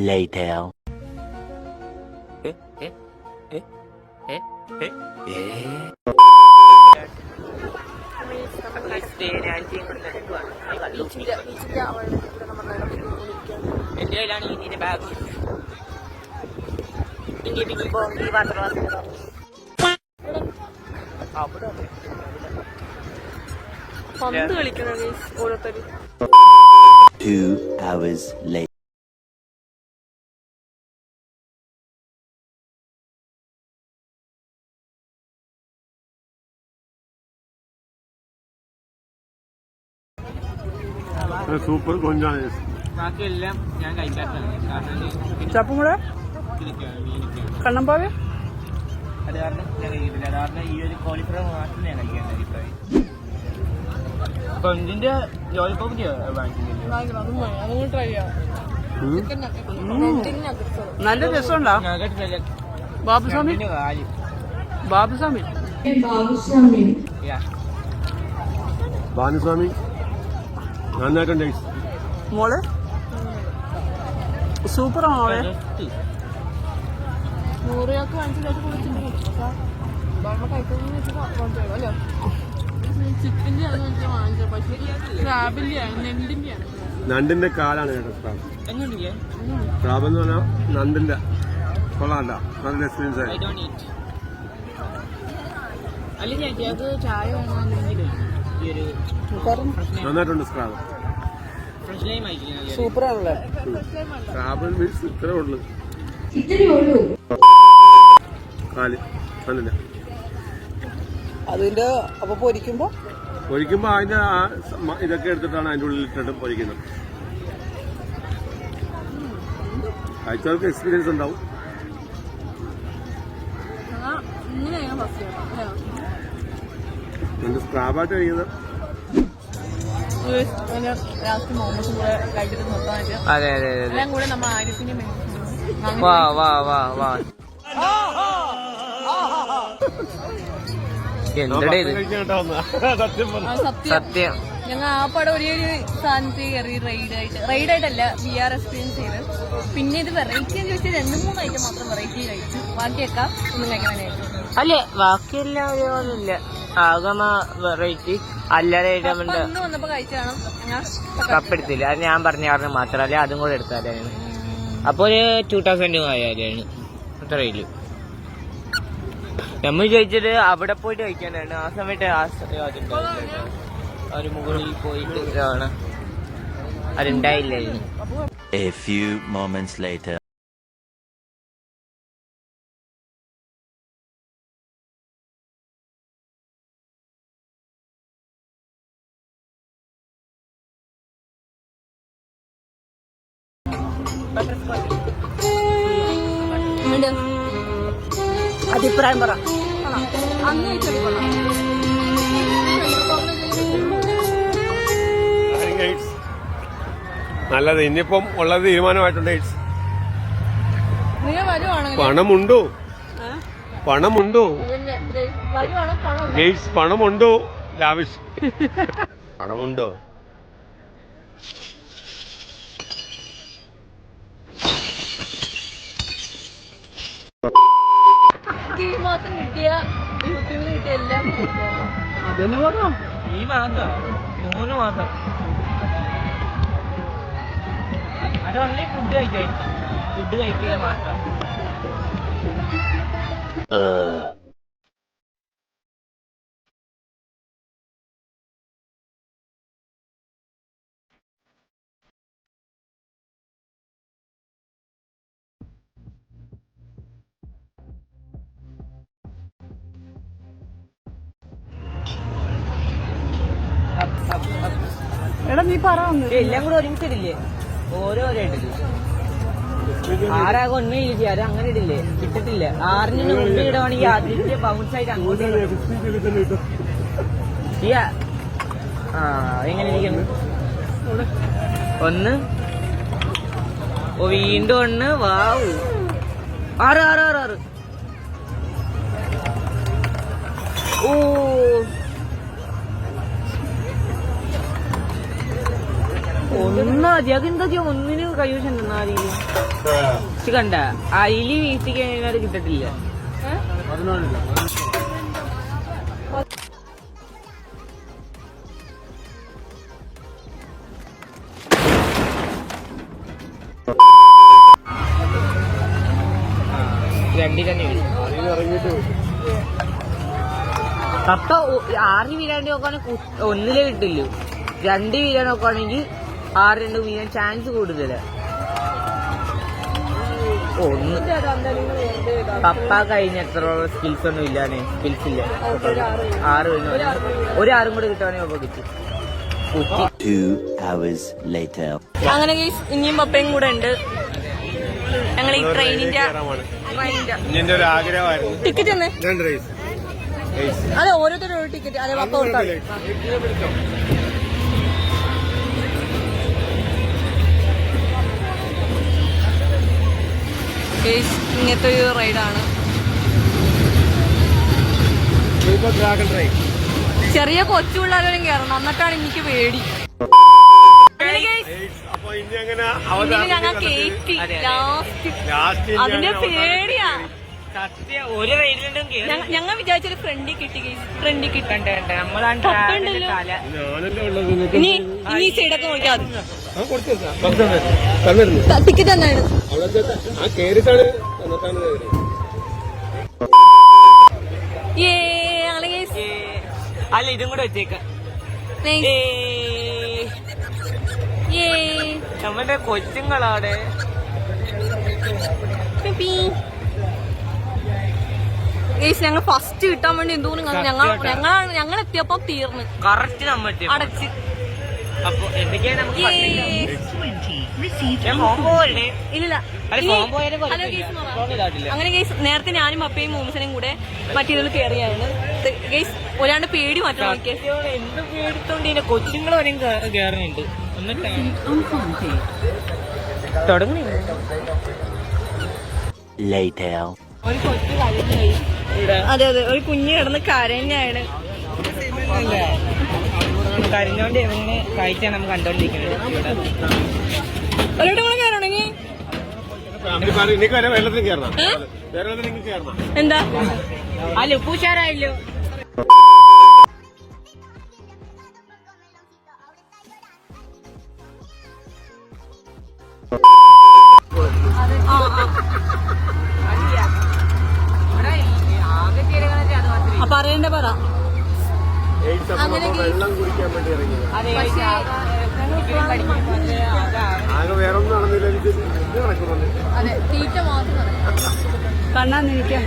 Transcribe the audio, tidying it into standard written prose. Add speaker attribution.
Speaker 1: Later. എന്റെ കയ്യിലാണ് ഇതിന്റെ ബാഗ്.
Speaker 2: പന്ത് കളിക്കുന്ന ഓരോരുത്തർ.
Speaker 1: 2 hours later.
Speaker 3: സൂപ്പർ കൊഞ്ചാണ്.
Speaker 4: ബാക്കിയെല്ലാം ഞാൻ കഴിക്കാത്തതാണ്. കാരണം
Speaker 2: ചപ്പും കൂടെ കണ്ണമ്പാവേ
Speaker 4: അത് കാരണം ഞാൻ കഴിക്കില്ല. കാരണം ഈ ഒരു കോളിഫ്ലവർ മാത്രം ഞാൻ കഴിക്കാൻ അഭിപ്രായം. കൊഞ്ചിന്റെ ലോലിപോപ്പ്
Speaker 2: വാങ്ങിക്കുന്നില്ല. ട്രൈ ചെയ്യാം. നല്ല രസമുണ്ടോ ബാബുസ്വാമി? ബാബുസ്വാമി
Speaker 3: ഭാനുസ്വാമി നന്നായിട്ടുണ്ട്.
Speaker 2: മോള് സൂപ്പറാണോ മോളെ? 100 രൂപ വാങ്ങിച്ചിട്ട് ചിക്കൻ്റെ ആണ് വാങ്ങിച്ചത്. പക്ഷേ ക്രാബിന്റെ ആണ്, നെണ്ടിന്റെ ആണ്.
Speaker 3: നണ്ടിന്റെ കാലാണ് കേട്ടോ സ്രാബ്. സ്രാബ് എന്ന് പറഞ്ഞാൽ നണ്ടിന്റെ കൊള്ളാണ്ട. നല്ല എക്സ്പീരിയൻസ് ആയി. നന്നായിട്ടുണ്ട് സ്രാബ്.
Speaker 2: സൂപ്പറാണല്ലേ?
Speaker 3: സ്രാബ് മീൻസ് ഇത്രേ ഉള്ളു. കാല് നല്ല.
Speaker 2: അതിന്റെ അപ്പൊ പൊരിക്കുമ്പോ
Speaker 3: അതിന്റെ ഇതൊക്കെ എടുത്തിട്ടാണ് അതിന്റെ ഉള്ളിൽ ഇട്ടിട്ട് പൊരിക്കുന്നത്. കഴിച്ചവർക്ക് എക്സ്പീരിയൻസ് ഉണ്ടാവും. എന്റെ സ്ക്രാബായിട്ട് കഴിക്കുന്നത്.
Speaker 4: അതെ അതെ അതെ. വാ വാ വാ വാ. എന്തടേ ഇത്? സത്യം.
Speaker 2: ഞങ്ങൾ ആ പടം ഒരു സ്ഥാനത്ത് കയറി റൈഡായിട്ടല്ല VR എക്സ്പീരിയൻസ് ചെയ്ത്. പിന്നെ ഇത് വെറൈറ്റി എന്ന് ചോദിച്ചാൽ 2-3 ഐറ്റം മാത്രം വെറൈറ്റി കഴിച്ചു. ബാക്കിയൊക്കെ ഒന്നും കഴിക്കാനായിട്ട്.
Speaker 4: അല്ലേ ബാക്കിയെല്ലാം ഒരേപോലില്ല. ആകമ വെറൈറ്റി അല്ലാതെ
Speaker 2: വന്നപ്പോ കഴിച്ചാണ്
Speaker 4: കപ്പെടുത്തില്ല. അത് ഞാൻ പറഞ്ഞ കാരണം മാത്രമല്ല അതും കൂടെ എടുത്താലാണ്. അപ്പൊ ഒരു 2000 ആയാലാണ് അത്രയില്ല. നമ്മൾ ചോദിച്ചത് അവിടെ പോയിട്ട് കഴിക്കാനാണ്. ആ സമയത്ത് ഒരു മുകളിൽ പോയിട്ട് അതുണ്ടായില്ലായിരുന്നു.
Speaker 1: A few moments later.
Speaker 2: അഭിപ്രായം പറ.
Speaker 3: നല്ലത്. ഇനിയിപ്പം ഉള്ളത് തീരുമാനമായിട്ടുണ്ട്. പണമുണ്ടോ? പണമുണ്ടോ? പണമുണ്ടോ? ലാവിഷ് പണമുണ്ടോ?
Speaker 2: ഈ മാസം കിട്ടിയ യൂട്യൂബിൽ കിട്ടിയ എല്ലാം
Speaker 4: ഈ മാസം 3 മാസം അത് ഓൺലി ഫുഡ് കഴിക്കുക മാത്രം.
Speaker 2: എടാ നീ പറ.
Speaker 4: എല്ലാം കൂടെ ഒരുമിച്ചിടില്ലേ? ഓരോരോ ഇടില്ലേ? 6 ഒന്നും യൂസ് ചെയ്യാം. അത് അങ്ങനെ ഇടില്ലേ? കിട്ടത്തില്ല. 6 മുമ്പ് ഇടുവാണെങ്കിൽ അതിന്റെ ബൗൺസ് ആയിട്ട് അങ്ങോട്ട് എങ്ങനെ ഇരിക്കുന്നു? ഒന്ന് വീണ്ടും ഒന്ന്. വാവ് 6 6 6 6. ഓ ഒന്നാതി അതെന്തൊക്കെയോ ഒന്നിന് കൈവശം ആരെങ്കിലും കണ്ട അയില് വീഴ്ത്തി കഴിഞ്ഞാൽ കിട്ടത്തില്ല. അപ്പൊ 6 വീഴാണ്ട് നോക്കുകയാണെങ്കിൽ 1 കിട്ടില്ല. 2 വീഴാൻ നോക്കുകയാണെങ്കിൽ 6 വീഴാൻ ചാൻസ് കൂടുതല്. 1 പപ്പ കഴിഞ്ഞ എത്രോളം സ്കിൽസ് ഒന്നും ഇല്ലാതെ സ്കിൽസ് ഇല്ല. 6 വീഴുന്ന ഒരു 6 കൂടെ കിട്ടുവാണെങ്കിൽ പപ്പ കിട്ടി.
Speaker 1: 2 hours later.
Speaker 2: അങ്ങനെ ഇനിയും പപ്പയും കൂടെ ഉണ്ട്. ഞങ്ങൾ ഈ ട്രെയിനിന്റെ
Speaker 3: ഒരു ആഗ്രഹമായിരുന്നു.
Speaker 2: ടിക്കറ്റ് തന്നെ
Speaker 3: 2 റൈസ്.
Speaker 2: അതെ, ഓരോരുത്തരും ഒരു ടിക്കറ്റ്. അതെ, പപ്പ കൊടുത്താൽ ഇങ്ങനത്തെ ഒരു റൈഡാണ്.
Speaker 3: Dragon ride.
Speaker 2: ചെറിയ കൊച്ചു പിള്ളേരും കയറണം, എന്നിട്ടാണ് എനിക്ക് പേടി.
Speaker 3: അപ്പൊ ഇനി അങ്ങനെ
Speaker 2: ഞങ്ങൾ കേറ്റി അതിന്റെ പേടിയാ.
Speaker 4: ഒരു റൈഡിലും
Speaker 2: ഞങ്ങൾ വിചാരിച്ചൊരു ഫ്രണ്ടിൽ കിട്ടി. ഫ്രണ്ടിൽ കിട്ടണ്ടേ ഇനി ഈ സൈഡൊക്കെ നോക്കിയാൽ ടിക്കറ്റ് എന്താണ്
Speaker 4: അല്ല ഇതും കൂടെ വെച്ചേക്കാം. നമ്മുടെ കൊച്ചുങ്ങളാടെ
Speaker 2: ഞങ്ങൾ ഫസ്റ്റ് കിട്ടാൻ വേണ്ടി എന്തോന്നും ഞങ്ങൾ എത്തിയപ്പോ തീർന്ന്
Speaker 4: കറക്റ്റ് നമ്മൾ
Speaker 2: അടച്ച്.
Speaker 4: അപ്പൊ എന്തൊക്കെയാണ് നമുക്ക്
Speaker 2: ഇല്ല. അങ്ങനെ കേസ് നേരത്തെ ഞാനും പപ്പയും മൂമസനും കൂടെ മറ്റേതിൽ കയറിയാണ്. കേസ് ഒരാണ്ട് പേടി മാറ്റാൻ നോക്കിയത്.
Speaker 4: എന്ത് പേടിത്തോണ്ട് കൊച്ചുങ്ങൾ വരെയും കയറുന്നുണ്ട്. എന്നിട്ട് തുടങ്ങുന്നില്ല.
Speaker 1: Later.
Speaker 4: ഒരു കൊച്ചു കളിഞ്ഞായി.
Speaker 2: അതെ അതെ, ഒരു കുഞ്ഞ് കിടന്ന് കരഞ്ഞാണ്.
Speaker 4: കരഞ്ഞോണ്ട് എങ്ങനെ കാഴ്ചയാണ് നമുക്ക് കണ്ടോണ്ടിരിക്കുന്നത്.
Speaker 2: ഒരിടം കൂടെ കയറണമെങ്കിൽ
Speaker 3: വെള്ളത്തിൽ കയറണം.
Speaker 2: എന്താ
Speaker 4: അല്ല ഉപ്പുഷാറായല്ലോ.
Speaker 2: പറയണ്ട പറ.
Speaker 3: വെള്ളം കുടിക്കാൻ വേണ്ടി ഇറങ്ങി. ആകെ വേറെ ഒന്നും നടന്നില്ല. ഇത് നടക്കുന്നുണ്ട്.
Speaker 2: അതെ, തീറ്റ മാത്രം കണ്ണാന്നിരിക്കാം.